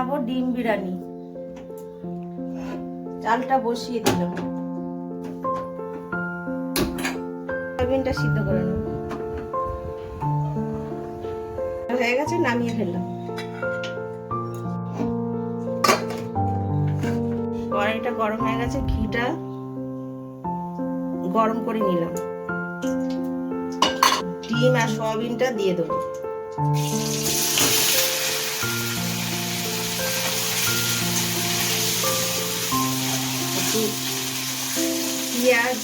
খাবো ডিম বিরিয়ানি। চালটা বসিয়ে দিলাম, সয়াবিনটা সিদ্ধ করে নেব। হয়ে গেছে, নামিয়ে ফেললাম। কড়াইটা গরম হয়ে গেছে, ঘিটা গরম করে নিলাম। ডিম আর সয়াবিনটা দিয়ে দেবো। পেঁয়াজ,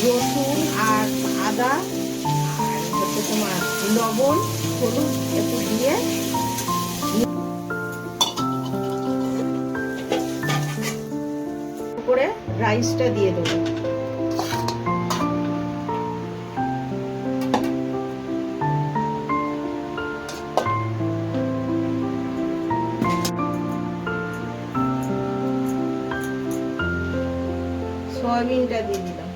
রসুন আর আদা আর হচ্ছে তোমার লবণ, হলুদ একটু দিয়ে করে রাইসটা দিয়ে দেবো। সয়াবিনটা দিয়ে দিলাম।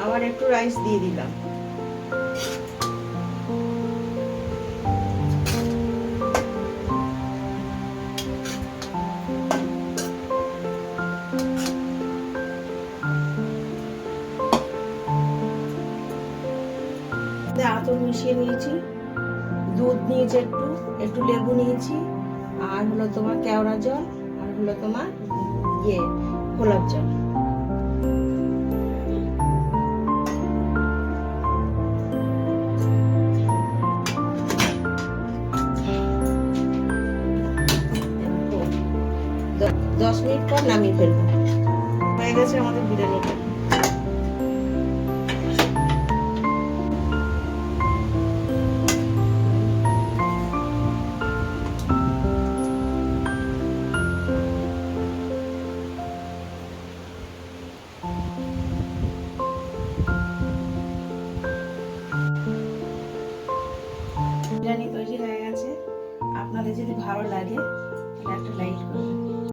আবার একটু রাইস দিয়ে দিলাম। আতর মিশিয়ে নিয়েছি, দুধ নিয়েছি, একটু একটু লেবু নিয়েছি, আর হলো তোমার কেওড়া জল, আর হলো তোমার গোলাপ জল। দশ মিনিট পর নামিয়ে ফেলবো। হয়ে গেছে আমাদের বিরিয়ানিটা। বিরিয়ানি তৈরি হয়ে গেছে। আপনাদের যদি ভালো লাগে তাহলে একটা লাইক করবেন।